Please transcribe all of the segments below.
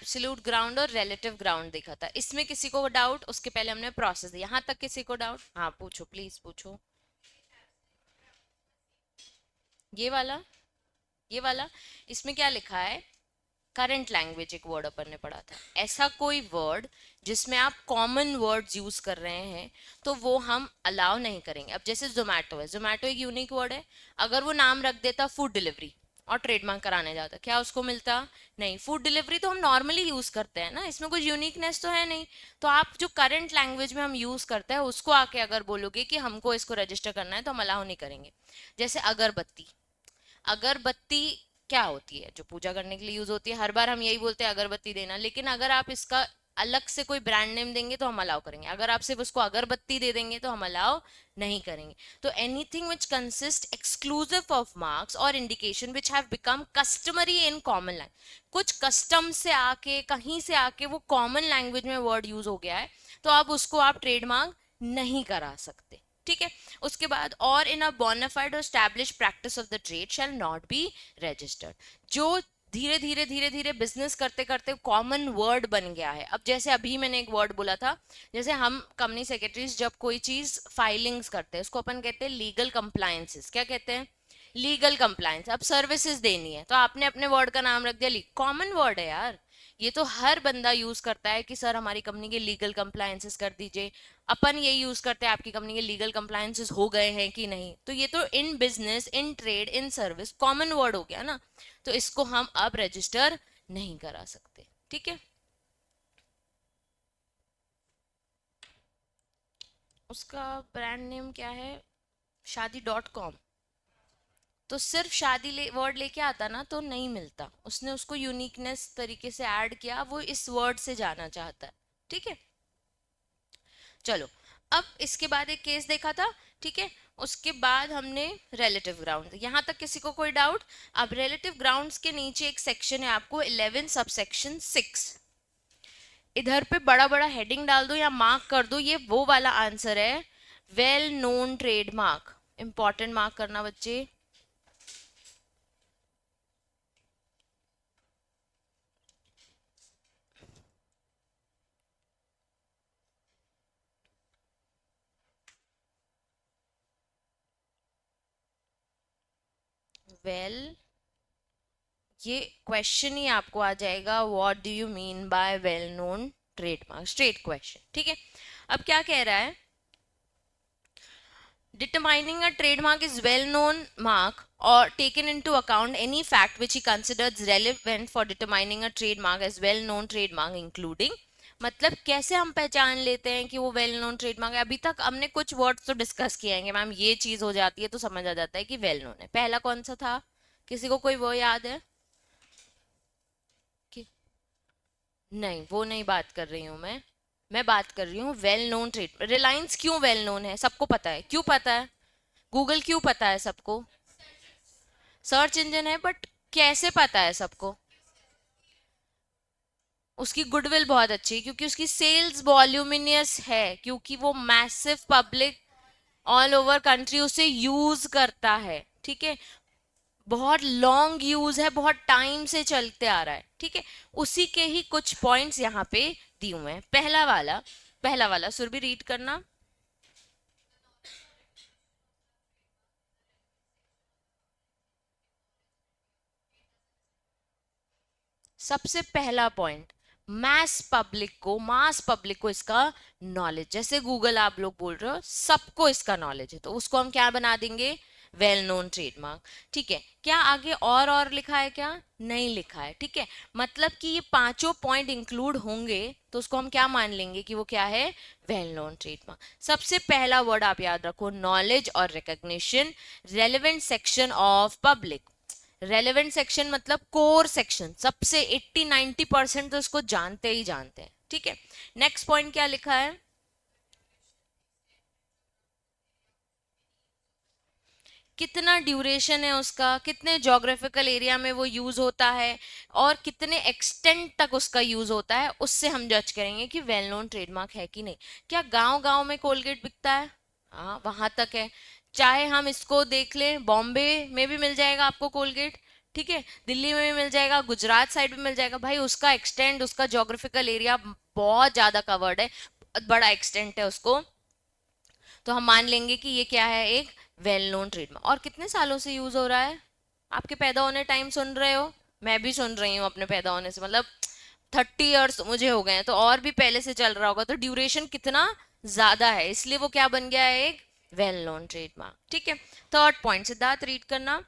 Absolute ground और relative ground देखा था। इसमें किसी को डाउट? उसके पहले हमने प्रोसेस, यहाँ तक किसी को डाउट? हाँ पूछो, प्लीज पूछो। ये वाला, ये वाला, इसमें क्या लिखा है? करंट लैंग्वेज एक वर्ड अपन ने पढ़ा था, ऐसा कोई वर्ड जिसमें आप कॉमन वर्ड्स यूज कर रहे हैं तो वो हम अलाउ नहीं करेंगे। अब जैसे जोमेटो है, जोमेटो एक यूनिक वर्ड है, अगर वो नाम रख देता फूड डिलीवरी और ट्रेडमार्क कराने जाता, क्या उसको मिलता? नहीं। फूड डिलीवरी तो हम नॉर्मली यूज करते हैं ना, इसमें कुछ यूनिकनेस तो है नहीं। तो आप जो करंट लैंग्वेज में हम यूज करते हैं उसको आके अगर बोलोगे कि हमको इसको रजिस्टर करना है तो हम अलाउ नहीं करेंगे। जैसे अगरबत्ती, अगरबत्ती क्या होती है? जो पूजा करने के लिए यूज होती है, हर बार हम यही बोलते हैं अगरबत्ती देना, लेकिन अगर आप इसका अलग से कोई ब्रांड नेम देंगे तो हम अलाउ करेंगे, अगर आप सिर्फ उसको अगरबत्ती दे देंगे तो हम अलाउ नहीं करेंगे। तो anything which consist exclusive of marks और indication which have become customary in common language, कुछ कस्टम से आके कहीं से आके वो कॉमन लैंग्वेज में वर्ड यूज हो गया है, तो अब उसको आप ट्रेडमार्क नहीं करा सकते। ठीक है। उसके बाद, और इन अ बोनाफाइड और establish practice of the trade shall not be registered, जो धीरे धीरे धीरे धीरे बिजनेस करते करते कॉमन वर्ड बन गया है। अब जैसे अभी मैंने एक वर्ड बोला था, जैसे हम कंपनी सेक्रेटरीज जब कोई चीज फाइलिंग्स करते हैं उसको अपन कहते हैं लीगल कंप्लायंसेस। क्या कहते हैं? Legal compliance. अब सर्विसेज देनी है तो आपने अपने वर्ड का नाम रख दिया, कॉमन वर्ड है यार, ये तो हर बंदा यूज करता है कि सर हमारी कंपनी के लीगल कंप्लायंसेस कर दीजिए। अपन ये यूज करते हैं आपकी कंपनी के लीगल कंप्लायंसेस हो गए हैं कि नहीं, तो ये तो in business, in trade, in service common word हो गया ना, तो इसको हम अब रजिस्टर नहीं करा सकते। ठीक है। उसका ब्रांड नेम क्या है? शादी.com। तो सिर्फ शादी वर्ड लेके आता ना तो नहीं मिलता, उसने उसको यूनिकनेस तरीके से ऐड किया, वो इस वर्ड से जाना चाहता है। ठीक है। चलो, अब इसके बाद एक केस देखा था। ठीक है। उसके बाद हमने रिलेटिव ग्राउंड, यहां तक किसी को कोई डाउट? अब रिलेटिव ग्राउंड्स के नीचे एक सेक्शन है आपको 11 सबसेक्शन 6, इधर पे बड़ा बड़ा हेडिंग डाल दो या मार्क कर दो, ये वो वाला आंसर है, well known trademark. Important mark करना बच्चे। वेल, ये क्वेश्चन ही आपको आ जाएगा, what do you mean by well known trademark, straight question. ठीक है। अब क्या कह रहा है? determining a trademark is well known mark or taken into account any fact which he considers relevant for determining a trademark as well known trademark including, मतलब कैसे हम पहचान लेते हैं कि वो वेल नोन ट्रेडमार्क है? अभी तक हमने कुछ वर्ड्स तो डिस्कस किए हैं कि मैम ये चीज हो जाती है तो समझ आ जाता है कि वेल नोन है। पहला कौन सा था? किसी को कोई वो याद है कि? नहीं, वो नहीं बात कर रही हूँ मैं बात कर रही हूँ वेल नोन ट्रेड। रिलायंस क्यों वेल नोन है? सबको पता है। क्यों पता है? गूगल क्यों पता है सबको? सर्च इंजन है, बट कैसे पता है सबको? उसकी गुडविल बहुत अच्छी है, क्योंकि उसकी सेल्स वॉल्यूमिनियस है, क्योंकि वो massive public all over country उसे यूज करता है। ठीक है। बहुत लॉन्ग यूज है, बहुत टाइम से चलते आ रहा है। ठीक है। उसी के ही कुछ पॉइंट्स यहाँ पे दिए हुए हैं। पहला वाला सुरभि रीड करना। सबसे पहला पॉइंट, मास पब्लिक को इसका नॉलेज, जैसे गूगल आप लोग बोल रहे हो सबको इसका नॉलेज है, तो उसको हम क्या बना देंगे? Well known trademark. ठीक है। क्या आगे और लिखा है क्या? नहीं लिखा है। ठीक है। मतलब कि ये पांचों पॉइंट इंक्लूड होंगे तो उसको हम क्या मान लेंगे कि वो क्या है? Well known trademark. सबसे पहला वर्ड आप याद रखो, नॉलेज और recognition, relevant section of public. Relevant section मतलब कोर सेक्शन, सबसे 80-90% तो इसको जानते ही जानते हैं। ठीक है। नेक्स्ट पॉइंट क्या लिखा है? कितना ड्यूरेशन है उसका, कितने जोग्राफिकल एरिया में वो यूज होता है और कितने एक्सटेंट तक उसका यूज होता है, उससे हम जज करेंगे कि वेल नोन ट्रेडमार्क है कि नहीं। क्या गांव गांव में कोलगेट बिकता है? हाँ, वहां तक है। चाहे हम इसको देख लें, बॉम्बे में भी मिल जाएगा आपको कोलगेट, ठीक है, दिल्ली में भी मिल जाएगा, गुजरात साइड में मिल जाएगा भाई, उसका एक्सटेंड, उसका जोग्राफिकल एरिया बहुत ज्यादा कवर्ड है, बहुत बड़ा एक्सटेंट है उसको, तो हम मान लेंगे कि ये क्या है, एक वेल नोन ट्रेडमार्क। और कितने सालों से यूज हो रहा है? आपके पैदा होने टाइम सुन रहे हो, मैं भी सुन रही हूँ अपने पैदा होने से, मतलब 30 ईयर्स मुझे हो गए हैं, तो और भी पहले से चल रहा होगा, तो ड्यूरेशन कितना ज्यादा है, इसलिए वो क्या बन गया है, एक वेल नोन ट्रेडमार्क। ठीक है, थर्ड पॉइंट सिद्धार्थ रीड करना।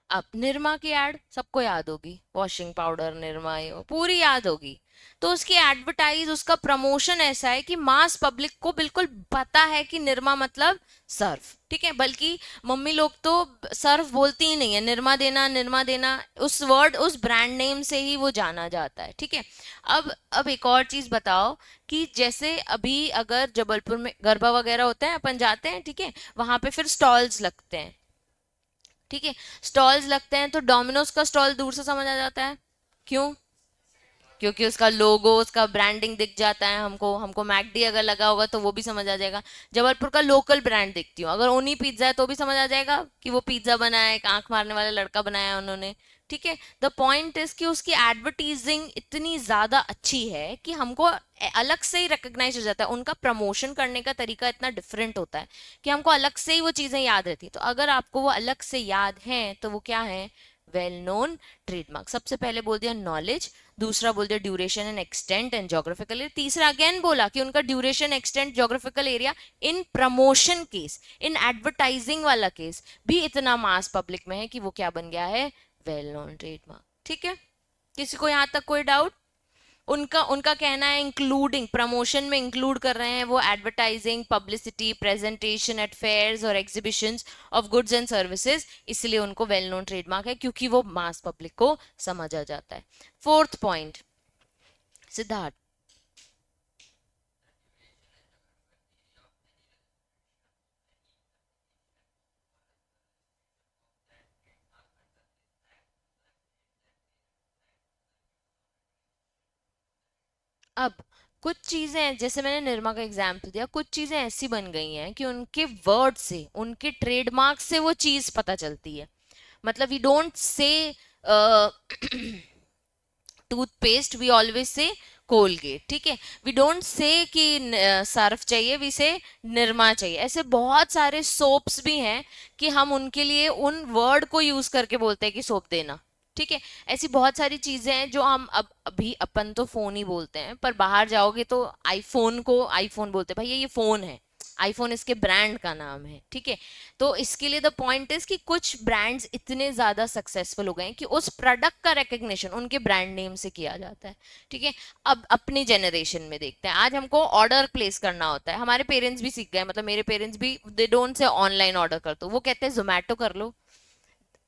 अब निरमा की एड सबको याद होगी, वॉशिंग पाउडर निरमा, ये वो पूरी याद होगी। तो उसकी एडवर्टाइज, उसका प्रमोशन ऐसा है कि मास पब्लिक को बिल्कुल पता है कि निरमा मतलब सर्फ, ठीक है, बल्कि मम्मी लोग तो सर्फ बोलती ही नहीं है, निरमा देना, निरमा देना, उस वर्ड, उस ब्रांड नेम से ही वो जाना जाता है। ठीक है, अब एक और चीज बताओ कि जैसे अभी अगर जबलपुर में गरबा वगैरह होता है, अपन जाते हैं, ठीक है, वहां पे फिर स्टॉल्स लगते हैं, ठीक है, स्टॉल्स लगते हैं, तो डोमिनोज का स्टॉल दूर से समझ आ जाता है, क्यों? क्योंकि उसका लोगो, उसका ब्रांडिंग दिख जाता है हमको, हमको मैकडी अगर लगा होगा तो वो भी समझ आ जाएगा। जबलपुर का लोकल ब्रांड देखती हूँ, अगर ओनी पिज्जा है तो भी समझ आ जाएगा कि वो पिज्जा बनाया है, एक आंख मारने वाला लड़का बनाया है उन्होंने। ठीक है, द पॉइंट इज कि उसकी एडवर्टीजिंग इतनी ज्यादा अच्छी है कि हमको अलग से ही रिकग्नाइज हो जाता है, उनका प्रमोशन करने का तरीका इतना डिफरेंट होता है कि हमको अलग से ही वो चीजें याद रहती है। तो अगर आपको वो अलग से याद है तो वो क्या है, वेल नोन ट्रेडमार्क। सबसे पहले बोल दिया नॉलेज, दूसरा बोल दिया duration and extent and geographical area, तीसरा अगेन बोला कि उनका duration, extent, geographical area in promotion case, in advertising वाला केस भी इतना मास पब्लिक में है कि वो क्या बन गया है, वेल नोन ट्रेडमार्क। ठीक है, किसी को यहां तक कोई डाउट? उनका उनका कहना है इंक्लूडिंग, प्रमोशन में इंक्लूड कर रहे हैं वो advertising, publicity, presentation at fairs और exhibitions of goods and services, इसलिए उनको वेल नोन ट्रेडमार्क है, क्योंकि वो मास पब्लिक को समझ आ जाता है। Fourth point Siddharth. अब कुछ चीजें, जैसे मैंने निरमा का एग्जाम्पल दिया, कुछ चीजें ऐसी बन गई हैं कि उनके वर्ड से, उनके ट्रेडमार्क से वो चीज पता चलती है। मतलब we don't say toothpaste, we always say Colgate, ठीक है, वी डोंट से कि सर्फ चाहिए, वी से निरमा चाहिए। ऐसे बहुत सारे सोप्स भी हैं कि हम उनके लिए उन वर्ड को यूज करके बोलते हैं कि सोप देना। ठीक है, ऐसी बहुत सारी चीजें हैं जो हम अब अभी अपन तो फोन ही बोलते हैं, पर बाहर जाओगे तो आईफोन को आईफोन बोलते हैं, भैया ये फोन है, आईफोन इसके ब्रांड का नाम है। ठीक है, तो इसके लिए द पॉइंट इज कि कुछ ब्रांड्स इतने ज्यादा सक्सेसफुल हो गए हैं कि उस प्रोडक्ट का रिकग्निशन उनके ब्रांड नेम से किया जाता है। ठीक है, अब अपनी जनरेशन में देखते हैं, आज हमको ऑर्डर प्लेस करना होता है, हमारे पेरेंट्स भी सीख गए, मतलब मेरे पेरेंट्स भी, they don't say online order कर दो, वो कहते हैं जोमेटो कर लो।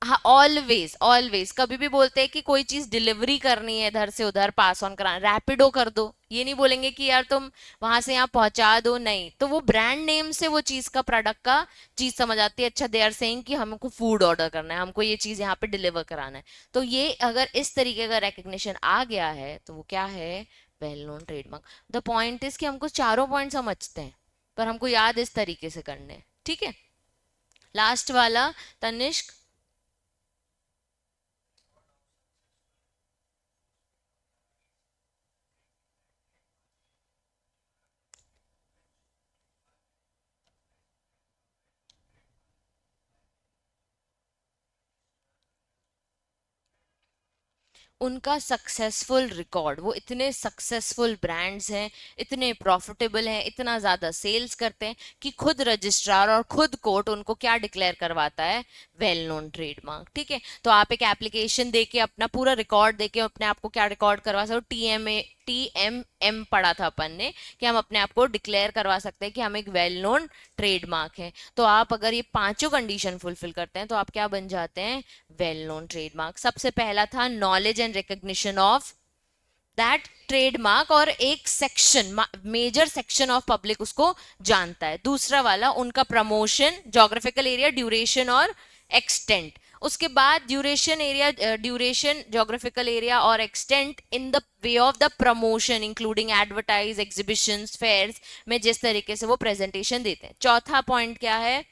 हाँ, ऑलवेज ऑलवेज कभी भी बोलते हैं कि कोई चीज डिलीवरी करनी है इधर से उधर पास ऑन कराना, रैपिडो कर दो, ये नहीं बोलेंगे कि यार तुम वहां से यहाँ पहुंचा दो, नहीं, तो वो ब्रांड नेम से वो चीज का, प्रोडक्ट का चीज समझ आती है। अच्छा, दे आर सेइंग कि हमको फूड ऑर्डर करना है, हमको ये चीज यहाँ पे डिलीवर कराना है, तो ये अगर इस तरीके का रिकग्निशन आ गया है तो वो क्या है, well known trademark. The point is कि हमको चारों पॉइंट समझते हैं, पर हमको याद इस तरीके से करने हैं। ठीक है, लास्ट वाला तनिष्क। उनका सक्सेसफुल रिकॉर्ड, वो इतने सक्सेसफुल ब्रांड्स हैं, इतने प्रॉफिटेबल हैं, इतना ज़्यादा सेल्स करते हैं कि खुद रजिस्ट्रार और खुद कोर्ट उनको क्या डिक्लेयर करवाता है, वेल नोन ट्रेडमार्क। ठीक है, तो आप एक एप्लीकेशन देके अपना पूरा रिकॉर्ड देके अपने आप को क्या रिकॉर्ड करवा सकते हो, TMM पढ़ा था अपन ने, कि हम अपने आप को डिक्लेयर करवा सकते हैं कि हम एक वेल नोन ट्रेडमार्क है। तो आप अगर ये पांचों कंडीशन फुलफिल करते हैं तो आप क्या बन जाते हैं, वेल नोन ट्रेडमार्क। सबसे पहला था knowledge and recognition of that trademark, और एक section, major section of public उसको जानता है। दूसरा वाला उनका प्रमोशन, जोग्राफिकल एरिया, ड्यूरेशन और एक्सटेंट, उसके बाद ड्यूरेशन ज्योग्राफिकल एरिया और extent in the way of the promotion including advertise exhibitions fairs में जिस तरीके से वो प्रेजेंटेशन देते हैं। चौथा पॉइंट क्या है?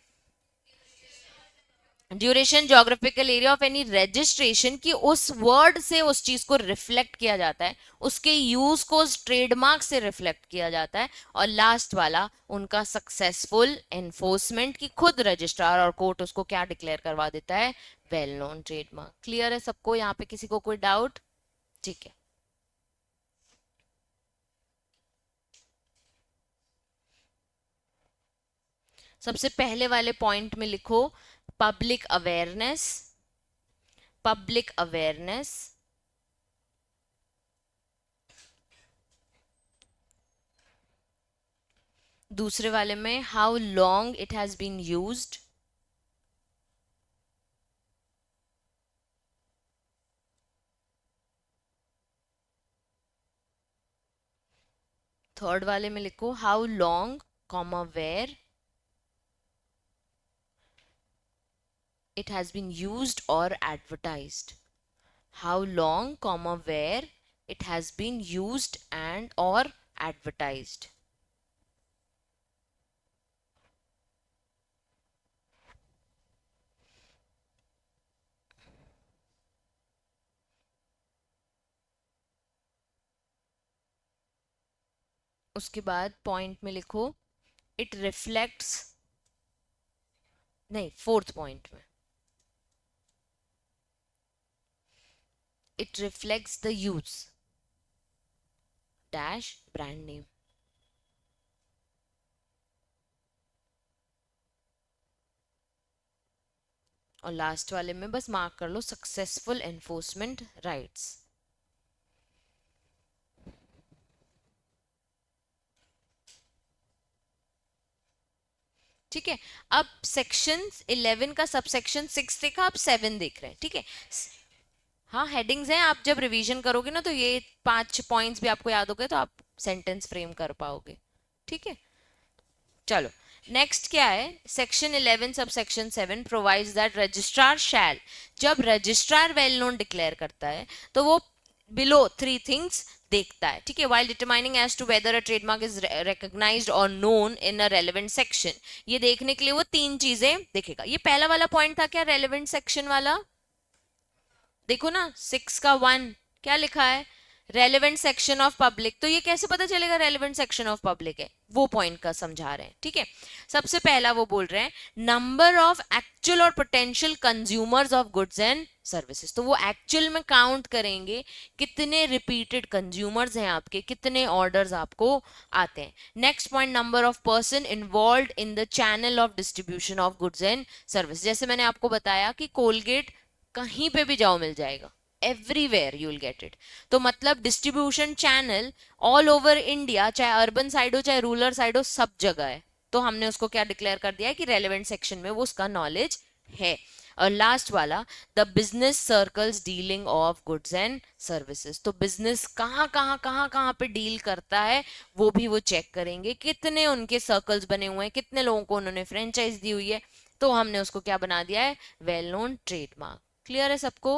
Duration geographical area of any registration की उस वर्ड से उस चीज को रिफ्लेक्ट किया जाता है, उसके यूज को उस ट्रेडमार्क से रिफ्लेक्ट किया जाता है। और लास्ट वाला उनका सक्सेसफुल एनफोर्समेंट की खुद रजिस्ट्रार और कोर्ट उसको क्या डिक्लेयर करवा देता है? Well known trademark. क्लियर है सबको? यहाँ पे किसी को कोई डाउट? ठीक है। सबसे पहले वाले पॉइंट में लिखो पब्लिक अवेयरनेस। पब्लिक अवेयरनेस, दूसरे वाले में how long it has been used, third वाले में लिखो how long comma where it has been used or advertised. How long comma where it has been used and or advertised. उसके बाद point में लिखो इट रिफ्लेक्ट्स, नहीं fourth point में it reflects the use dash brand name. और last वाले में बस मार्क कर लो सक्सेसफुल एनफोर्समेंट राइट्स। ठीक है। अब सेक्शन 11 का सबसेक्शन 6 देखा, अब 7 देख रहे हैं। ठीक है, हाँ हेडिंग्स हैं, आप जब रिवीजन करोगे ना तो ये 5 पॉइंट्स भी आपको याद हो गए तो आप सेंटेंस फ्रेम कर पाओगे। ठीक है, चलो नेक्स्ट क्या है? Section 11 sub section 7 provides that registrar shall, जब रजिस्ट्रार वेल नोन डिक्लेयर करता है तो वो बिलो 3 थिंग्स देखता है। ठीक है, while determining as to whether a trademark is recognised और known in a relevant section, ये देखने के लिए वो 3 चीजें देखेगा। ये पहला वाला पॉइंट था क्या रेलेवेंट सेक्शन वाला? देखो ना 6 का 1 क्या लिखा है? Relevant section of public. तो ये कैसे पता चलेगा रेलेवेंट सेक्शन ऑफ पब्लिक है? वो पॉइंट का समझा रहे हैं। ठीक है, सबसे पहला वो बोल रहे हैं नंबर ऑफ एक्चुअल और potential consumers of goods and services. तो वो एक्चुअल में काउंट करेंगे कितने रिपीटेड कंज्यूमर्स हैं आपके, कितने ऑर्डर्स आपको आते हैं। Next point number of person involve in the channel of distribution of goods and service. जैसे मैंने आपको बताया कि कोलगेट कहीं पे भी जाओ मिल जाएगा, everywhere you will get it. तो मतलब distribution channel all over India, चाहे अर्बन साइड हो चाहे रूरल साइड हो, सब जगह है। तो हमने उसको क्या डिक्लेयर कर दिया है कि रेलेवेंट सेक्शन में वो उसका नॉलेज है। और लास्ट वाला the business circles dealing of goods and services. तो बिजनेस कहाँ कहाँ कहाँ कहाँ पे डील करता है वो भी वो चेक करेंगे, कितने उनके सर्कल्स बने हुए हैं, कितने लोगों को उन्होंने फ्रेंचाइज दी हुई है। तो हमने उसको क्या बना दिया है? Well known trademark. क्लियर है सबको?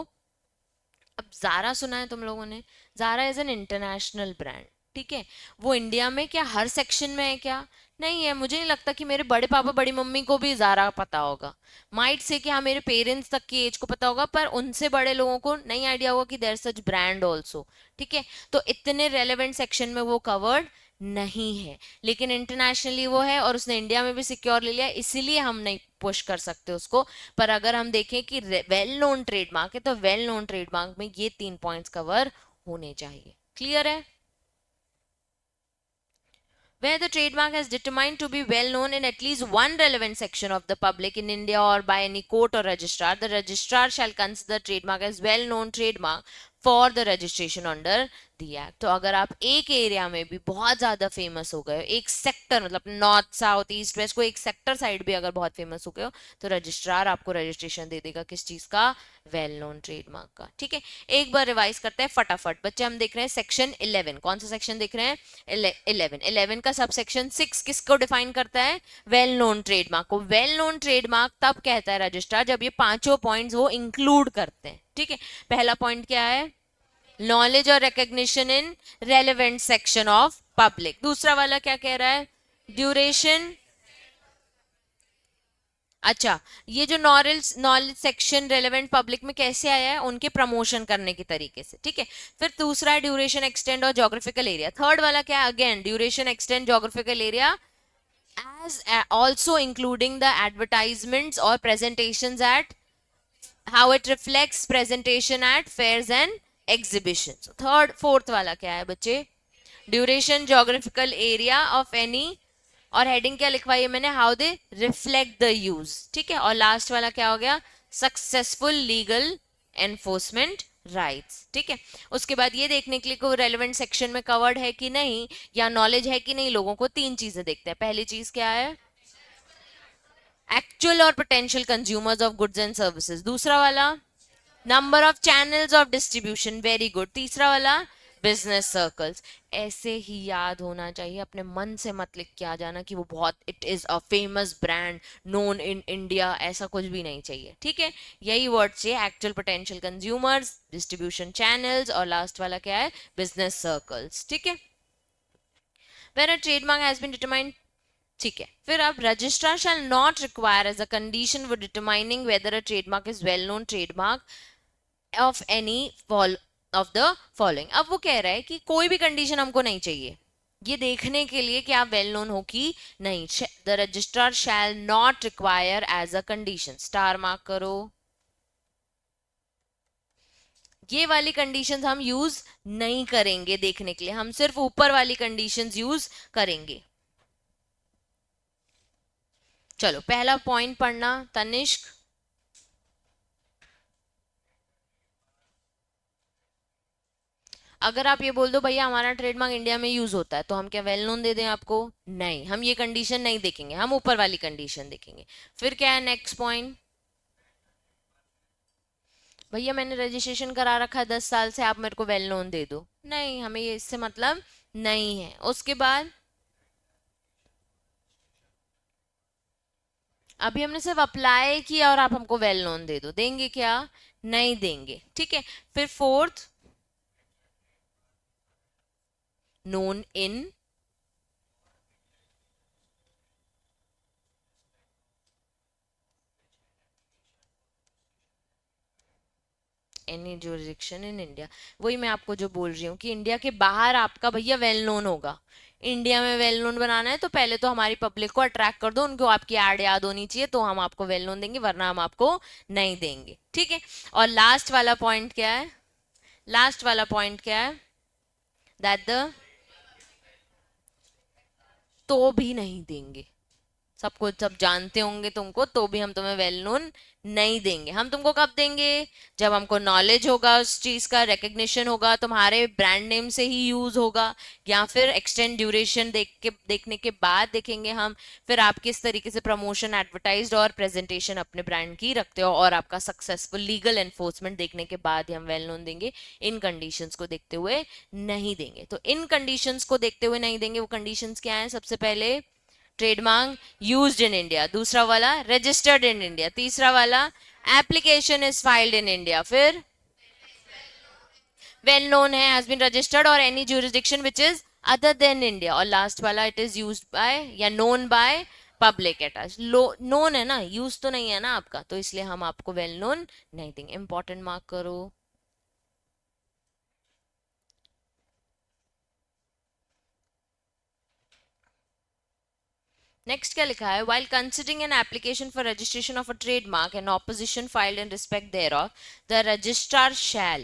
अब जारा सुना है तुम लोगों ने? Zara is an international brand. ठीक है, वो इंडिया में क्या हर सेक्शन में है क्या? नहीं है। मुझे नहीं लगता कि मेरे बड़े पापा बड़ी मम्मी को भी जारा पता होगा। माइट से कि हाँ मेरे पेरेंट्स तक की एज को पता होगा, पर उनसे बड़े लोगों को नहीं आइडिया होगा कि देयर सच ब्रांड ऑल्सो। ठीक है, तो इतने रेलेवेंट सेक्शन में वो कवर्ड नहीं है, लेकिन इंटरनेशनली वो है और उसने इंडिया में भी सिक्योर ले लिया, इसीलिए हम नहीं पुश कर सकते उसको। पर अगर हम देखें कि वेल नोन ट्रेडमार्क है तो वेल नोन ट्रेडमार्क में ये 3 पॉइंट्स कवर होने चाहिए। क्लियर है? where the trademark is determined to be well known in at least one relevant section of the public in India or by any court or registrar, the registrar shall consider trademark as well known trademark for the registration under the act. तो अगर आप एक area में भी बहुत ज्यादा famous हो गए हो, एक सेक्टर मतलब नॉर्थ साउथ ईस्ट वेस्ट को एक सेक्टर साइड भी अगर बहुत फेमस हो गए हो, तो रजिस्ट्रार आपको रजिस्ट्रेशन दे देगा किस चीज का, वेल नोन ट्रेडमार्क का। ठीक है, एक बार रिवाइज करते हैं फटाफट बच्चे। हम देख रहे हैं सेक्शन 11, कौन सा सेक्शन देख रहे हैं, 11 का सब सेक्शन 6 किसको डिफाइन करता है, वेल नोन ट्रेडमार्क को। वेल नोन ट्रेडमार्क तब कहता है रजिस्ट्रार जब ये पांचों पॉइंट्स वो इंक्लूड करते हैं। ठीक है, पहला पॉइंट क्या है, नॉलेज और recognition in relevant section of public. दूसरा वाला क्या कह रहा है, ड्यूरेशन। अच्छा, ये जो knowledge knowledge section relevant public में कैसे आया है, उनके प्रमोशन करने के तरीके से। ठीक है, फिर दूसरा है ड्यूरेशन एक्सटेंड और ज्योग्राफिकल एरिया। थर्ड वाला क्या है, again duration extend geographical area as also including the advertisements or presentations at how it reflects presentation at fairs and exhibitions। Third fourth वाला क्या है बच्चे, duration geographical area of any, और heading क्या लिखवाई है मैंने, how they reflect the use. ठीक है, और लास्ट वाला क्या हो गया, सक्सेसफुल लीगल एनफोर्समेंट राइट्स। ठीक है, उसके बाद ये देखने के लिए कोई रेलेवेंट सेक्शन में कवर्ड है कि नहीं या नॉलेज है कि नहीं, लोगों को तीन चीजें देखते हैं। पहली चीज क्या है, एक्चुअल और potential consumers of goods and services. दूसरा वाला, number of channels of distribution, very good. तीसरा वाला, बिजनेस सर्कल्स। ऐसे ही याद होना चाहिए, अपने मन से मत लिख के आ जाना कि वो बहुत it is a famous brand known in India, ऐसा कुछ भी नहीं चाहिए। ठीक है, यही वर्ड चाहिए, actual potential consumers, distribution channels, और लास्ट वाला क्या है, बिजनेस सर्कल्स। ठीक है, when a trademark has been determined। ठीक है, फिर अब registrar shall not require as a condition for determining whether a trademark is well known trademark of any of the following. अब वो कह रहा है कि कोई भी कंडीशन हमको नहीं चाहिए ये देखने के लिए कि आप वेल नोन हो कि नहीं। The registrar shall not require as a condition, star mark करो, ये वाली कंडीशंस हम यूज नहीं करेंगे देखने के लिए, हम सिर्फ ऊपर वाली कंडीशंस यूज करेंगे। चलो पहला पॉइंट पढ़ना तनिष्क। अगर आप ये बोल दो भैया हमारा ट्रेडमार्क इंडिया में यूज होता है, तो हम क्या वेल नोन दे दें आपको, नहीं, हम ये कंडीशन नहीं देखेंगे, हम ऊपर वाली कंडीशन देखेंगे। फिर क्या है नेक्स्ट पॉइंट, भैया मैंने रजिस्ट्रेशन करा रखा है 10 साल से, आप मेरे को वेल नोन दे दो, नहीं, हमें ये इससे मतलब नहीं है। उसके बाद अभी हमने सिर्फ अप्लाई किया और आप हमको वेल नोन दे दो, देंगे क्या, नहीं देंगे। ठीक है, फिर fourth, known in any jurisdiction in India. वही मैं आपको जो बोल रही हूँ कि इंडिया के बाहर आपका भैया वेल नोन होगा, इंडिया में वेल नोन बनाना है तो पहले तो हमारी पब्लिक को अट्रैक्ट कर दो, उनको आपकी एड याद होनी चाहिए, तो हम आपको वेल नोन देंगे, वरना हम आपको नहीं देंगे। ठीक है, और लास्ट वाला पॉइंट क्या है, लास्ट वाला पॉइंट क्या है, दैट द, तो भी नहीं देंगे, सब कुछ सब जानते होंगे तुमको, तो भी हम तुम्हें वेल नोन नहीं देंगे। हम तुमको कब देंगे, जब हमको नॉलेज होगा उस चीज का, रिकग्निशन होगा, तुम्हारे ब्रांड नेम से ही यूज होगा, या फिर एक्सटेंड ड्यूरेशन देखने के बाद देखेंगे हम, फिर आप किस तरीके से प्रमोशन, एडवर्टाइज और प्रेजेंटेशन अपने ब्रांड की रखते हो, और आपका सक्सेसफुल लीगल एनफोर्समेंट देखने के बाद ही हम वेल नोन देंगे। इन कंडीशंस को देखते हुए नहीं देंगे। तो इन कंडीशंस को देखते हुए नहीं देंगे। वो कंडीशंस क्या है, सबसे पहले ट्रेडमार्क यूज्ड इन इंडिया, दूसरा वाला रजिस्टर्ड इन इंडिया, तीसरा वाला application is filed in India, फिर वेल नोन है, हैज बीन रजिस्टर्ड और any jurisdiction which is other than India, और लास्ट वाला इट इज यूज्ड बाय या known by public at us. Known है ना, यूज तो नहीं है ना आपका, तो इसलिए हम आपको वेल नोन नहीं देंगे। इंपॉर्टेंट मार्क करो। नेक्स्ट क्या लिखा है, while considering an application for registration of a trademark and opposition filed in respect thereof, the registrar shall।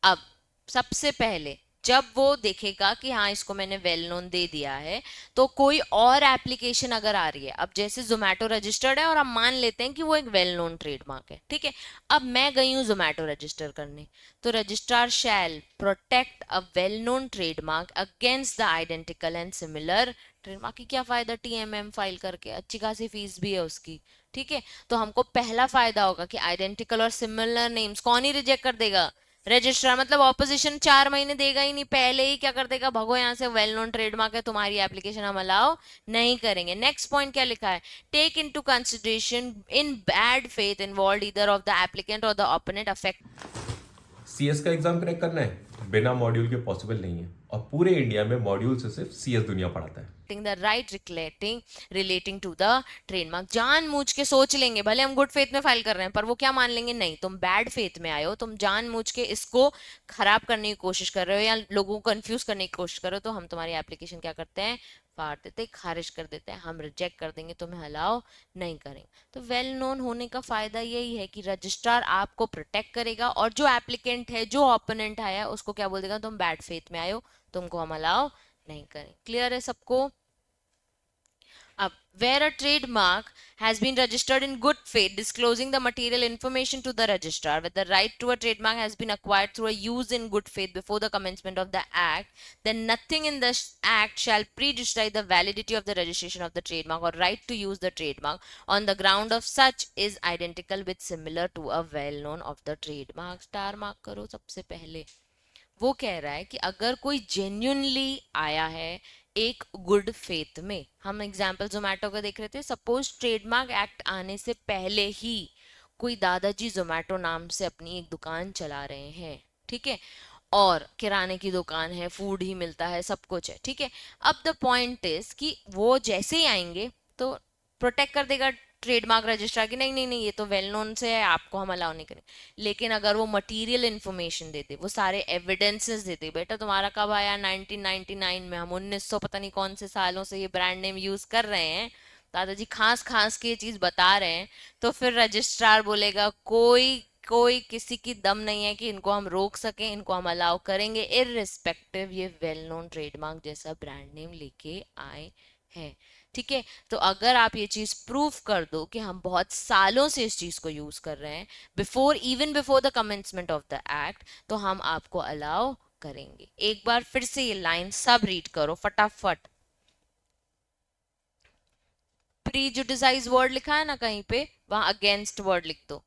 अब सबसे पहले जब वो देखेगा कि हाँ इसको मैंने वेल नोन दे दिया है, तो कोई और एप्लीकेशन अगर आ रही है, अब जैसे जोमेटो रजिस्टर्ड है और हम मान लेते हैं कि वो एक वेल नोन ट्रेडमार्क है, ठीक है। अब मैं गई हूँ जोमेटो रजिस्टर करने, तो registrar shall protect a well known trademark against the identical and similar trademark. की क्या फायदा टीएमएम फाइल करके, अच्छी खासी फीस भी है उसकी, ठीक है। तो हमको पहला फायदा होगा कि आइडेंटिकल और सिमिलर नेम्स कौन ही रिजेक्ट कर देगा, रजिस्ट्रार। मतलब ऑपोजिशन 4 महीने देगा ही नहीं, पहले ही क्या कर देगा, भगो यहाँ से, वेल नोन ट्रेडमार्क है तुम्हारी एप्लीकेशन, हम अलाउ नहीं करेंगे। नेक्स्ट पॉइंट क्या लिखा है, take into consideration in bad faith involve either of the applicant और द ओपोनेंट अफेक्ट। सीएस का एग्जाम क्रैक करना है बिना मॉड्यूल के पॉसिबल नहीं है, और पूरे इंडिया में मॉड्यूल से सिर्फ सीएस दुनिया पढ़ाता है। The right relating to the trademark. जानबूझ के सोच लेंगे, भले हम गुड फेथ में फाइल कर रहे हैं, पर वो क्या मान लेंगे, नहीं तुम बैड फेथ में आए हो, तुम जानबूझ के इसको खराब करने की कोशिश कर रहे हो या लोगों को कंफ्यूज करने की कोशिश कर रहे हो, तो हम तुम्हारी एप्लीकेशन क्या करते हैं, फाड़ देते, खारिज कर देते हैं, हम रिजेक्ट कर देंगे, तुम्हें अलाउ नहीं करेंगे। तो वेल नोन होने का फायदा यही है कि रजिस्ट्रार आपको प्रोटेक्ट करेगा, और जो एप्लीकेंट है, जो ओपोनेंट आया है, उसको क्या बोल देगा, तुम बैड फेथ में आए हो, तुमको हम अलाउ नहीं करें। क्लियर है सबको? अब where a trademark has been registered in good faith, disclosing the material information to the registrar, where the right to a trademark has been acquired through a use in good faith before the commencement of the act, then nothing in the act shall prejudice the validity of the registration of the trademark or right to use the trademark on the ground of such is identical with similar to a well known of the trademark. Star mark करो सबसे पहले। वो कह रहा है कि अगर कोई जेन्यूनली आया है एक गुड फेथ में, हम एग्जाम्पल जोमेटो का देख रहे थे, सपोज ट्रेडमार्क एक्ट आने से पहले ही कोई दादाजी जोमेटो नाम से अपनी एक दुकान चला रहे हैं, ठीक है, और किराने की दुकान है, फूड ही मिलता है, सब कुछ है, ठीक है। अब द पॉइंट इज कि वो जैसे ही आएंगे तो प्रोटेक्ट कर देगा ट्रेडमार्क रजिस्ट्रार की, नहीं नहीं नहीं ये तो वेल नोन से है, आपको हम अलाउ नहीं करेंगे। लेकिन अगर वो मटेरियल इन्फॉर्मेशन देते, वो सारे एविडेंसेस देते, बेटा तुम्हारा कब आया 1999 में, हम 1900 पता नहीं कौन से सालों से ये ब्रांड नेम यूज कर रहे हैं, दादाजी खास खास के ये चीज बता रहे हैं, तो फिर रजिस्ट्रार बोलेगा कोई कोई किसी की दम नहीं है कि इनको हम रोक सकें, इनको हम अलाउ करेंगे इररिस्पेक्टिव ये वेल नोन ट्रेडमार्क जैसा ब्रांड नेम लेके आए हैं, ठीक है। तो अगर आप ये चीज प्रूव कर दो कि हम बहुत सालों से इस चीज को यूज कर रहे हैं, before the commencement of the act, तो हम आपको अलाउ करेंगे। एक बार फिर से ये लाइन सब रीड करो फटाफट। प्रीजुडिसाइज वर्ड लिखा है ना कहीं पे, वहां अगेंस्ट वर्ड लिख दो।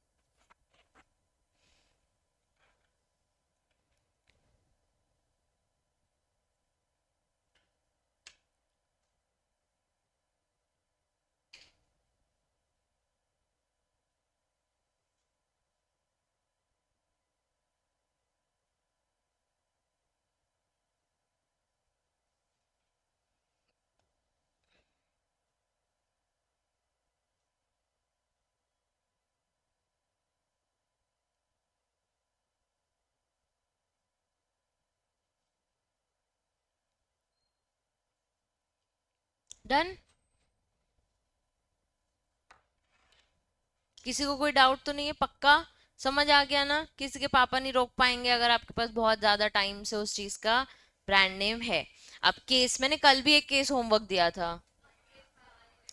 डन? किसी को कोई डाउट तो नहीं है? पक्का समझ आ गया ना? किसी के पापा नहीं रोक पाएंगे अगर आपके पास बहुत ज्यादा टाइम से उस चीज का ब्रांड नेम है। अब केस, मैंने कल भी एक केस होमवर्क दिया था,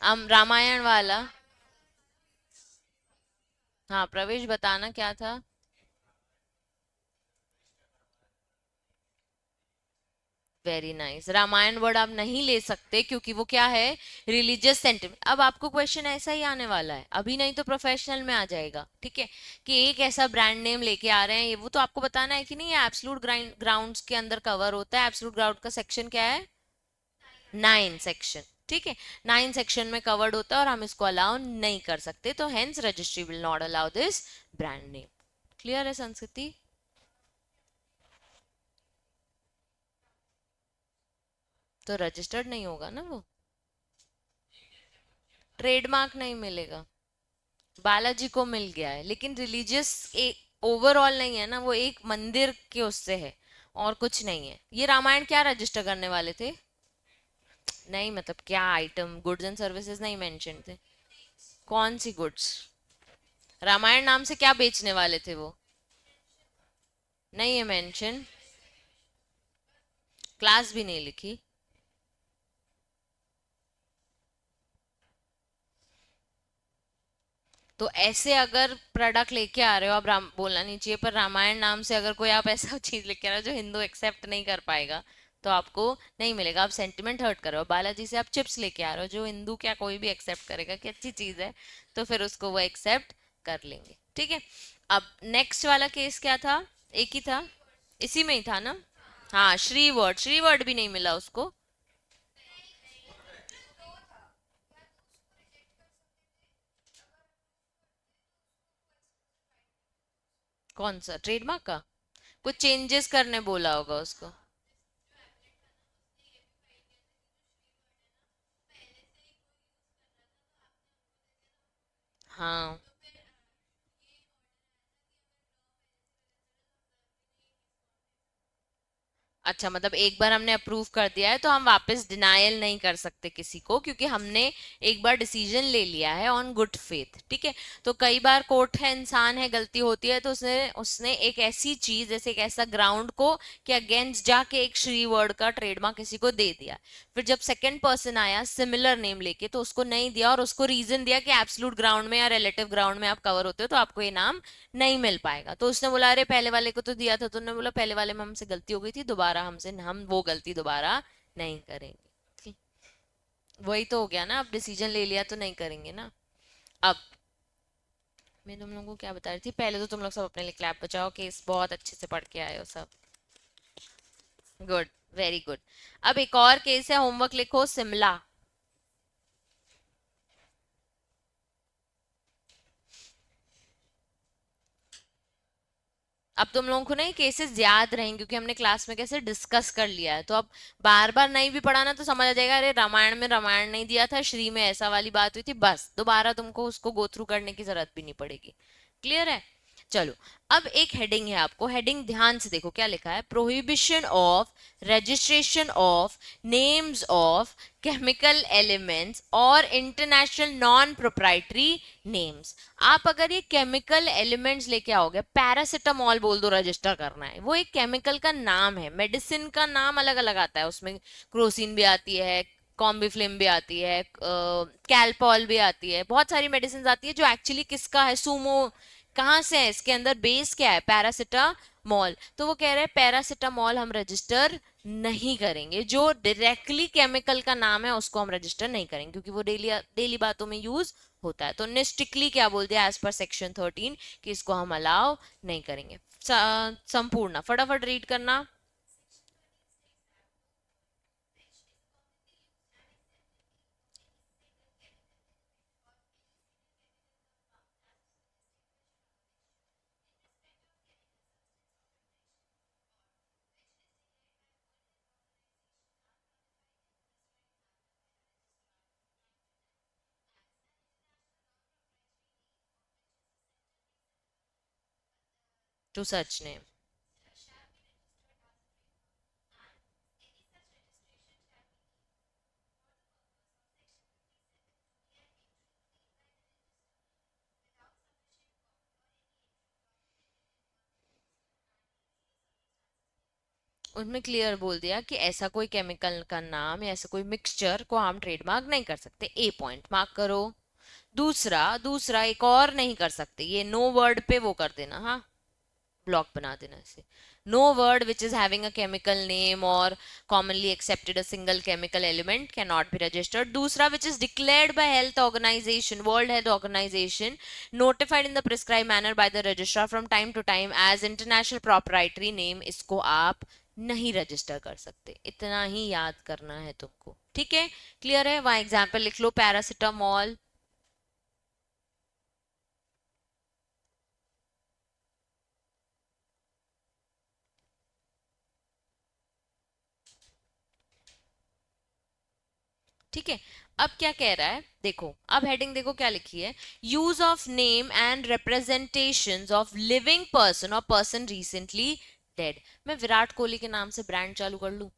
रामायण वाला। हाँ प्रवेश बताना क्या था। Very nice. रामायण वर्ड आप नहीं ले सकते क्योंकि वो क्या है, रिलीजियस सेंटिमेंट। अब आपको क्वेश्चन ऐसा ही आने वाला है, अभी नहीं तो प्रोफेशनल में आ जाएगा, ठीक है, कि एक ऐसा ब्रांड नेम लेके आ रहे हैं, ये वो तो आपको बताना है कि नहीं, ये एब्सोल्यूट ग्राउंड्स के अंदर कवर होता है। एब्सोल्यूट ग्राउंड का सेक्शन क्या है, 9 सेक्शन, ठीक है, 9 सेक्शन में कवर्ड होता है, और हम इसको अलाउ नहीं कर सकते, तो hence registry will not allow this brand name. Clear है संस्कृति? तो रजिस्टर्ड नहीं होगा ना वो, ट्रेडमार्क नहीं मिलेगा। बालाजी को मिल गया है, लेकिन रिलीजियस एक ओवरऑल नहीं है ना, वो एक मंदिर के उससे है और कुछ नहीं है। ये रामायण क्या रजिस्टर करने वाले थे, नहीं मतलब क्या आइटम, गुड्स एंड सर्विसेज नहीं मेंशन थे, कौन सी गुड्स, रामायण नाम से क्या बेचने वाले थे वो, नहीं है मेंशन। क्लास भी नहीं लिखी। तो ऐसे अगर प्रोडक्ट लेके आ रहे हो आप, राम बोलना नहीं चाहिए, पर रामायण नाम से अगर कोई आप ऐसा चीज लेके आ रहे हो जो हिंदू एक्सेप्ट नहीं कर पाएगा, तो आपको नहीं मिलेगा। आप सेंटिमेंट हर्ट कर रहे हो। बालाजी से आप चिप्स लेके आ रहे हो जो हिंदू क्या कोई भी एक्सेप्ट करेगा कि अच्छी चीज है, तो फिर उसको वो एक्सेप्ट कर लेंगे। ठीक है। अब नेक्स्ट वाला केस क्या था? एक ही था, इसी में ही था ना? हाँ, श्री वर्ड, श्री वर्ड भी नहीं मिला उसको। कौन सा ट्रेडमार्क का? कुछ चेंजेस करने बोला होगा उसको। हाँ, अच्छा, मतलब एक बार हमने अप्रूव कर दिया है तो हम वापस डिनायल नहीं कर सकते किसी को, क्योंकि हमने एक बार डिसीजन ले लिया है ऑन गुड फेथ। ठीक है। तो कई बार कोर्ट है, इंसान है, गलती होती है, तो उसने उसने एक ऐसी चीज, जैसे एक ऐसा ग्राउंड को कि अगेंस्ट जाके एक श्री वर्ड का ट्रेडमार्क किसी को दे दिया। फिर जब सेकंड पर्सन आया सिमिलर नेम लेके, तो उसको नहीं दिया, और उसको रीजन दिया कि एब्सोल्यूट ग्राउंड में या रिलेटिव ग्राउंड में आप कवर होते हो तो आपको ये नाम नहीं मिल पाएगा। तो उसने बोला अरे पहले वाले को तो दिया था। तो उन्होंने बोला पहले वाले में हमसे गलती हो गई थी, दोबारा हमसे हम वो गलती दोबारा नहीं करेंगे। वही तो हो गया ना, अब डिसीजन ले लिया तो नहीं करेंगे ना। अब मैं तुम लोगों को क्या बता रही थी, पहले तो तुम लोग सब अपने लिए क्लैप बचाओ, केस बहुत अच्छे से पढ़ के आए हो सब। Good, very good. अब एक और केस है, होमवर्क लिखो, शिमला। अब तुम लोगों को ना ये केसेस याद रहेंगे, क्योंकि हमने क्लास में कैसे डिस्कस कर लिया है। तो अब बार बार नहीं भी पढ़ाना तो समझ आ जाएगा, अरे रामायण में रामायण नहीं दिया था, श्री में ऐसा वाली बात हुई थी, बस दोबारा तुमको उसको गो थ्रू करने की जरूरत भी नहीं पड़ेगी। क्लियर है? चलो। अब एक हेडिंग है, आपको हेडिंग ध्यान से देखो क्या लिखा है। Prohibition of registration of names of chemical elements और इंटरनेशनल नॉन प्रोप्राइटरी नेम्स। आप अगर ये केमिकल एलिमेंट्स लेके आओगे, पैरासिटामॉल बोल दो रजिस्टर करना है, वो एक केमिकल का नाम है, मेडिसिन का नाम अलग अलग आता है उसमें। क्रोसिन भी आती है, कॉम्बिफ्लिम भी आती है, कैल्पॉल भी आती है, बहुत सारी मेडिसिन आती है जो एक्चुअली किसका है, सूमो कहाँ से है, इसके अंदर बेस क्या है, पैरासिटामॉल। तो वो कह रहे हैं पैरासिटामॉल हम रजिस्टर नहीं करेंगे, जो डायरेक्टली केमिकल का नाम है उसको हम रजिस्टर नहीं करेंगे, क्योंकि वो डेली डेली बातों में यूज होता है। तो ने स्ट्रिक्टली क्या बोल दिया एज पर सेक्शन 13 कि इसको हम अलाउ नहीं करेंगे। संपूर्ण फटाफट रीड करना। To such name. उनमें क्लियर बोल दिया कि ऐसा कोई केमिकल का नाम या ऐसा कोई मिक्सचर को हम ट्रेडमार्क नहीं कर सकते। ए पॉइंट मार्क करो। दूसरा दूसरा एक और नहीं कर सकते, ये नो वर्ड पे वो कर देना, हाँ, ब्लॉक बना देना इसे। No word which is having a chemical name और commonly accepted a single chemical element cannot be registered. दूसरा, which is declared by health organization, world health organization, notified in the prescribed manner by the registrar from time to time as international proprietary name, इसको आप नहीं register कर सकते। इतना ही याद करना है तुमको। ठीक है? क्लियर है? वहां एग्जाम्पल लिख लो, पैरासिटामॉल। ठीक है। अब क्या कह रहा है देखो, अब हेडिंग देखो क्या लिखी है। Use of name and representations of living person और पर्सन रिसेंटली डेड। मैं विराट कोहली के नाम से ब्रांड चालू कर लूं?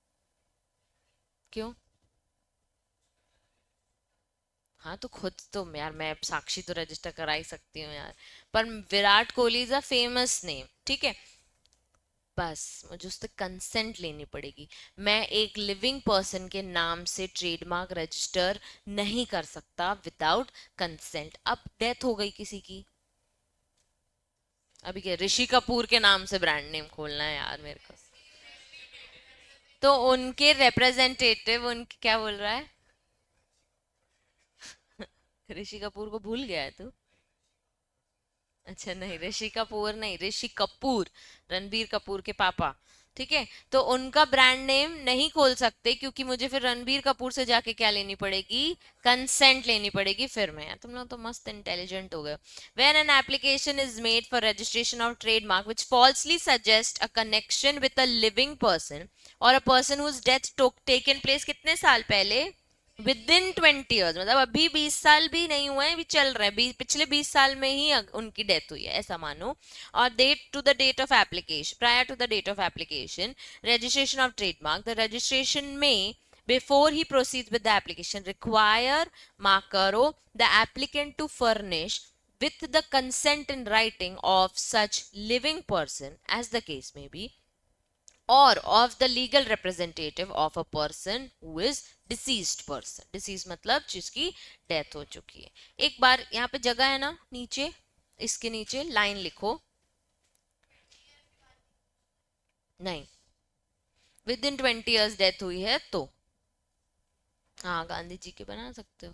क्यों? हाँ, तो खुद तो यार मैं साक्षी तो रजिस्टर करा ही सकती हूँ यार, पर Virat Kohli is a famous name. ठीक है। बस मुझे उससे कंसेंट लेनी पड़ेगी। मैं एक लिविंग पर्सन के नाम से ट्रेडमार्क रजिस्टर नहीं कर सकता विदाउट कंसेंट। अब डेथ हो गई किसी की, अभी क्या ऋषि कपूर के नाम से ब्रांड नेम खोलना है यार मेरे को, तो उनके रिप्रेजेंटेटिव उनके क्या बोल रहा है? ऋषि कपूर को भूल गया है तू? अच्छा नहीं, ऋषि कपूर नहीं, ऋषि कपूर, रणबीर कपूर के पापा। ठीक है, तो उनका ब्रांड नेम नहीं खोल सकते क्योंकि मुझे फिर रणबीर कपूर से जाके क्या लेनी पड़ेगी? कंसेंट लेनी पड़ेगी। फिर मैं, तुम लोग तो मस्त इंटेलिजेंट हो गए। When an application is made for registration of trademark which falsely suggest a connection with a living person और a person whose death taken place कितने साल पहले? विद इन 20 ईयर्स, मतलब अभी 20 साल भी नहीं हुए हैं, अभी चल रहे हैं, पिछले 20 साल में ही उनकी डेथ हुई है ऐसा मानो। और date to the date of application, prior to the date of application registration of trademark, the registration में before he proceeds with the application require mark करो the applicant to furnish with the consent in writing of such living person as the case may be or of the legal representative of a person who is deceased person। deceased मतलब जिसकी death हो चुकी है। एक बार यहाँ पे जगह है ना नीचे, इसके नीचे लाइन लिखो। नहीं, विद इन 20 ईयर्स डेथ हुई है तो हाँ गांधी जी के बना सकते हो।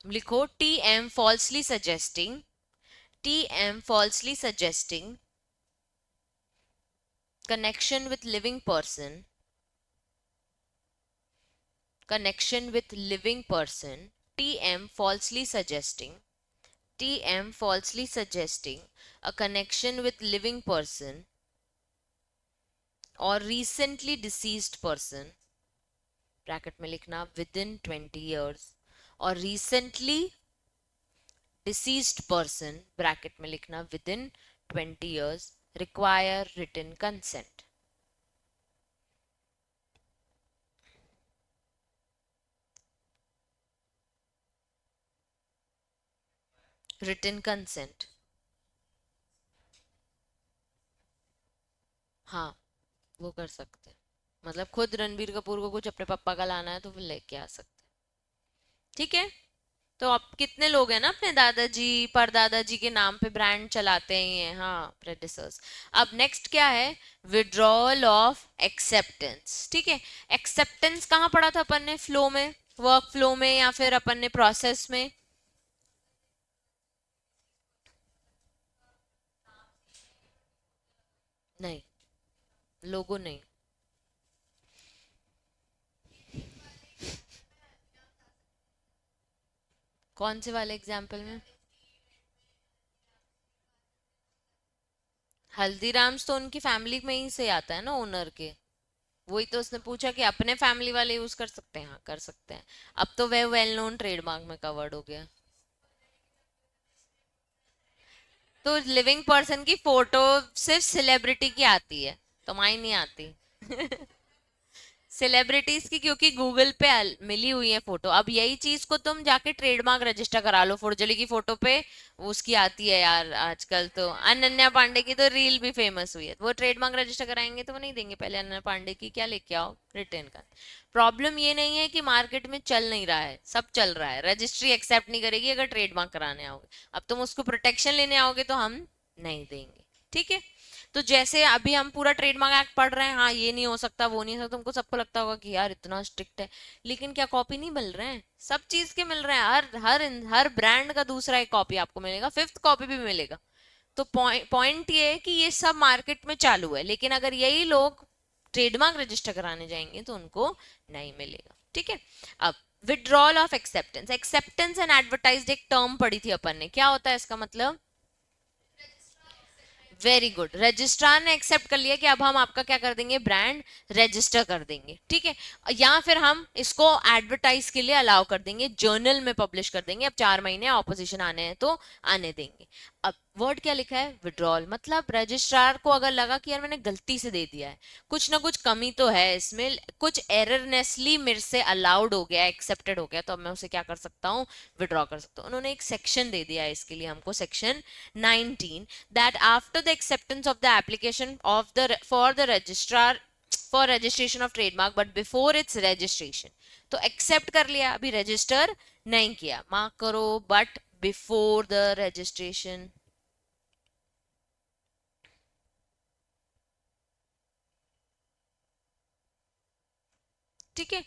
लिखो T M falsely suggesting, T M falsely suggesting connection with living person, connection with living person, TM falsely suggesting, TM falsely suggesting a connection with living person or recently deceased person, bracket में लिखना with in 20 years, और recently deceased person bracket में लिखना with in 20 years, require written consent। written consent, हाँ वो कर सकते हैं। मतलब खुद रणबीर कपूर को कुछ अपने पापा का लाना है तो वो लेके आ सकते हैं। ठीक है, तो अब कितने लोग हैं ना अपने दादाजी परदादाजी के नाम पे ब्रांड चलाते ही हैं, हाँ प्रेडिसर्स। अब नेक्स्ट क्या है? Withdrawal of acceptance. ठीक है, एक्सेप्टेंस कहाँ पढ़ा था अपन ने? फ्लो में, वर्क फ्लो में, या फिर अपन ने प्रोसेस में? नहीं, लोगो नहीं। कौन से वाले एग्जाम्पल में? हल्दीराम्स तो उनकी फैमिली में ही से आता है ना, ओनर के। वही तो उसने पूछा कि अपने फैमिली वाले यूज कर सकते हैं, हाँ कर सकते हैं। अब तो वह वेल नोन ट्रेडमार्क में कवर्ड हो गया। तो लिविंग पर्सन की फोटो सिर्फ सेलिब्रिटी की आती है, तुम्हारी नहीं आती। सेलिब्रिटीज की क्योंकि गूगल पे मिली हुई है फोटो। अब यही चीज को तुम जाके ट्रेडमार्क रजिस्टर करा लो, फुर्जली की फोटो पे उसकी आती है यार। आजकल तो अनन्या पांडे की तो रील भी फेमस हुई है, वो ट्रेडमार्क रजिस्टर कराएंगे तो वो नहीं देंगे, पहले अनन्या पांडे की क्या लेके आओ, रिटर्न का। प्रॉब्लम ये नहीं है कि मार्केट में चल नहीं रहा है, सब चल रहा है, रजिस्ट्री एक्सेप्ट नहीं करेगी अगर ट्रेडमार्क कराने आओगे। अब तुम उसको प्रोटेक्शन लेने आओगे तो हम नहीं देंगे। ठीक है, तो जैसे अभी हम पूरा ट्रेडमार्क एक्ट पढ़ रहे हैं, हाँ ये नहीं हो सकता वो नहीं हो सकता, तुमको सबको लगता होगा कि यार इतना स्ट्रिक्ट है, लेकिन क्या कॉपी नहीं मिल रहे हैं? सब चीज के मिल रहे हैं, हर ब्रांड का दूसरा एक कॉपी आपको मिलेगा, फिफ्थ कॉपी भी मिलेगा। तो पॉइंट ये है कि ये सब मार्केट में चालू है, लेकिन अगर यही लोग ट्रेडमार्क रजिस्टर कराने जाएंगे तो उनको नहीं मिलेगा। ठीक है, अब withdrawal of acceptance. Acceptance and advertised एक टर्म पढ़ी थी अपन ने, क्या होता है इसका मतलब? वेरी गुड, रजिस्ट्रार ने एक्सेप्ट कर लिया कि अब हम आपका क्या कर देंगे, ब्रांड रजिस्टर कर देंगे। ठीक है, या फिर हम इसको एडवर्टाइज के लिए अलाउ कर देंगे, जर्नल में पब्लिश कर देंगे। अब 4 महीने ऑपोजिशन आने हैं तो आने देंगे। अब वर्ड क्या लिखा है, विड्रॉल। मतलब रजिस्ट्रार को अगर लगा कि यार मैंने गलती से दे दिया है, कुछ ना कुछ कमी तो है इसमें, कुछ एररनेसली मेरे से अलाउड हो गया, एक्सेप्टेड हो गया, तो अब मैं उसे क्या कर सकता हूँ, विड्रॉ कर सकता हूँ। उन्होंने एक सेक्शन दे दिया है इसके लिए हमको, section 19, that after the acceptance of the application of the for the registrar for registration of trademark but before it's registration, तो एक्सेप्ट कर लिया, अभी रजिस्टर नहीं किया, मार्क करो, बट बिफोर द रजिस्ट्रेशन। ठीक है,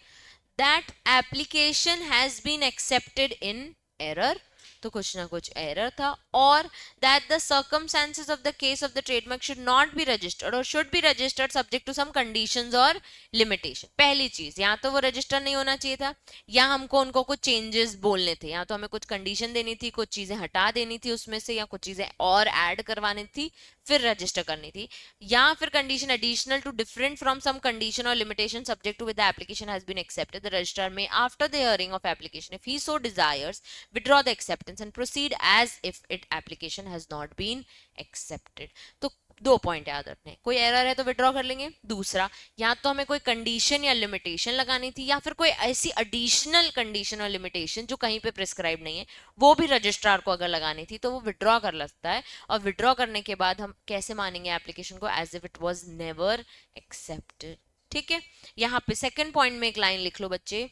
that application has been accepted in error, तो कुछ ना कुछ एरर था, और that the circumstances of the case of the trademark should not be registered और should be registered subject to some conditions और लिमिटेशन। पहली चीज, यहाँ तो वो रजिस्टर नहीं होना चाहिए था, या हमको उनको कुछ चेंजेस बोलने थे, या तो हमें कुछ कंडीशन देनी थी, कुछ चीजें हटा देनी थी उसमें से, या कुछ चीजें और ऐड करवानी थी, फिर रजिस्टर करनी थी, या फिर condition additional to different from some condition और limitation subject to with the application has been accepted, the registrar में after the hearing of application if he so desires withdraw the acceptance and proceed as if it application has not been accepted। तो दो point याद रखने, कोई error है तो withdraw कर लेंगे, दूसरा या तो हमें कोई कंडीशन या लिमिटेशन लगानी थी, या फिर कोई ऐसी एडिशनल कंडीशन और लिमिटेशन जो कहीं पे प्रिस्क्राइब नहीं है, वो भी रजिस्ट्रार को अगर लगानी थी तो वो विड्रॉ कर सकता है, और विड्रॉ करने के बाद हम कैसे मानेंगे एप्लीकेशन को, as if it was never accepted. ठीक है, यहाँ पे सेकंड पॉइंट में एक लाइन लिख लो बच्चे,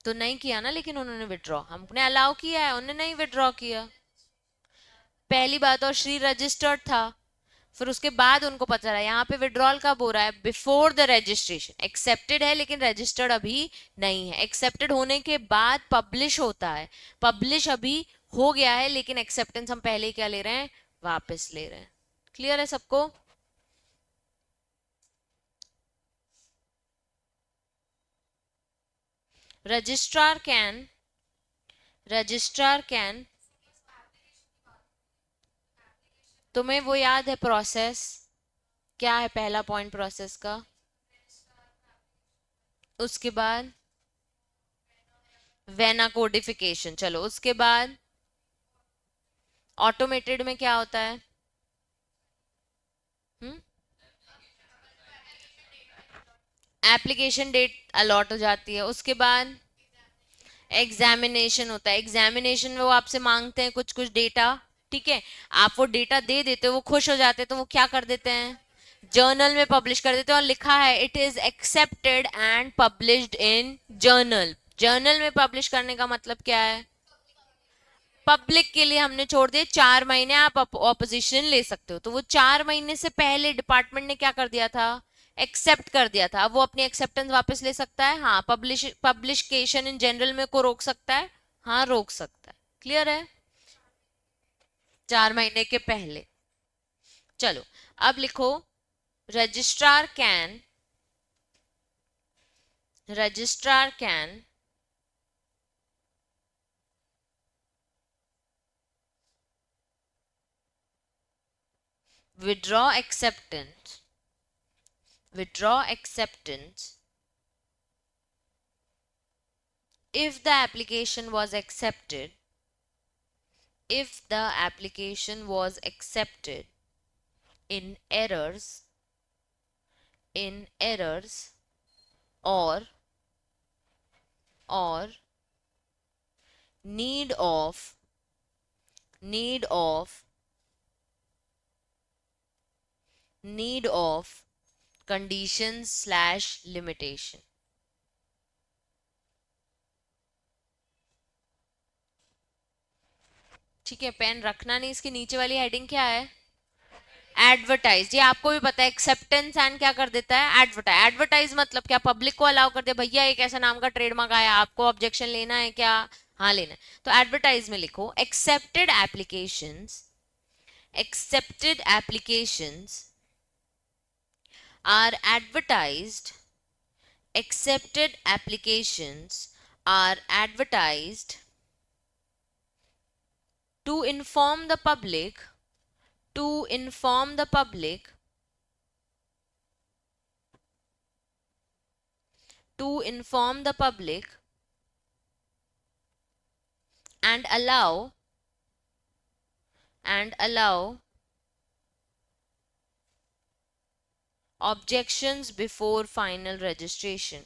तो नहीं किया ना, लेकिन उन्होंने विड्रॉ, हमने अलाउ किया है, उन्होंने नहीं विड्रॉ किया, पहली बात, और श्री रजिस्टर्ड था, फिर उसके बाद उनको पता चला, यहाँ पे विड्रॉल कब हो रहा है, बिफोर द रजिस्ट्रेशन, एक्सेप्टेड है लेकिन रजिस्टर्ड अभी नहीं है, एक्सेप्टेड होने के बाद पब्लिश होता है, पब्लिश अभी हो गया है लेकिन एक्सेप्टेंस हम पहले ही क्या ले रहे हैं, वापस ले रहे हैं। क्लियर है सबको? रजिस्ट्रार कैन, रजिस्ट्रार कैन, तुम्हें वो याद है प्रोसेस, क्या है पहला पॉइंट प्रोसेस का, उसके बाद वेना कोडिफिकेशन, चलो उसके बाद ऑटोमेटेड में क्या होता है, एप्लीकेशन डेट अलॉट हो जाती है, उसके बाद एग्जामिनेशन होता है, एग्जामिनेशन में वो आपसे मांगते हैं कुछ कुछ डेटा, ठीक है, आप वो डेटा दे देते हो, वो खुश हो जाते हैं, तो वो क्या कर देते हैं, जर्नल में पब्लिश कर देते हैं, और लिखा है it is accepted and published in journal. Journal में पब्लिश करने का मतलब क्या है, पब्लिक के लिए हमने छोड़ दिए 4 महीने, आप ऑपोजिशन ले सकते हो, तो वो 4 महीने से पहले डिपार्टमेंट ने क्या कर दिया था, एक्सेप्ट कर दिया था, अब वो अपनी एक्सेप्टेंस वापस ले सकता है, हाँ, पब्लिकेशन इन जनरल में को रोक सकता है, हाँ रोक सकता है। क्लियर है, 4 महीने के पहले। चलो अब लिखो, registrar can, registrar can withdraw acceptance, withdraw acceptance if the application was accepted, if the application was accepted in errors, in errors, or need of, need of, need of conditions slash limitation। ठीक है, pen रखना नहीं, इसके नीचे वाली heading क्या है, advertise, ये आपको भी पता है, एक्सेप्टेंस एंड क्या कर देता है, एडवर्टाइज। एडवर्टाइज मतलब क्या, पब्लिक को अलाउ कर दे, भैया एक ऐसा नाम का ट्रेडमार्क आया, आपको ऑब्जेक्शन लेना है क्या, हाँ लेना है, तो एडवर्टाइज में लिखो accepted applications, accepted applications are advertised, accepted applications are advertised to inform the public, to inform the public, to inform the public and allow objections before final registration.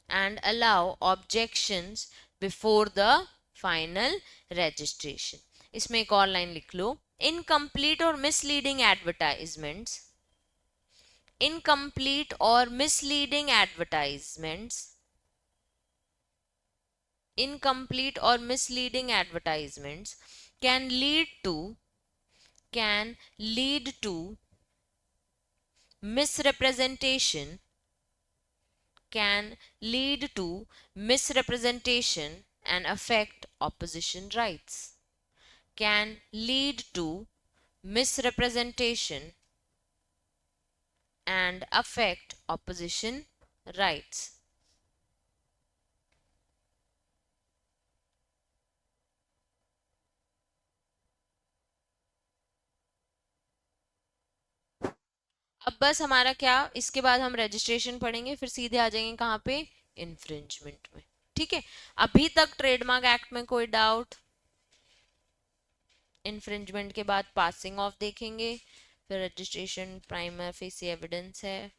And allow objections before the final registration. इसमें एक और line लिख लो, incomplete or misleading advertisements, incomplete or misleading advertisements, incomplete or misleading advertisements can lead to misrepresentation, can lead to misrepresentation and affect opposition rights, can lead to misrepresentation and affect opposition rights. अब बस हमारा क्या, इसके बाद हम registration पढ़ेंगे, फिर सीधे आ जाएंगे कहाँ पे, इन्फ्रिंजमेंट में। ठीक है, अभी तक ट्रेडमार्क एक्ट में कोई डाउट? इन्फ्रिंजमेंट के बाद पासिंग ऑफ देखेंगे, फिर रजिस्ट्रेशन, प्राइमर फेसी एविडेंस है।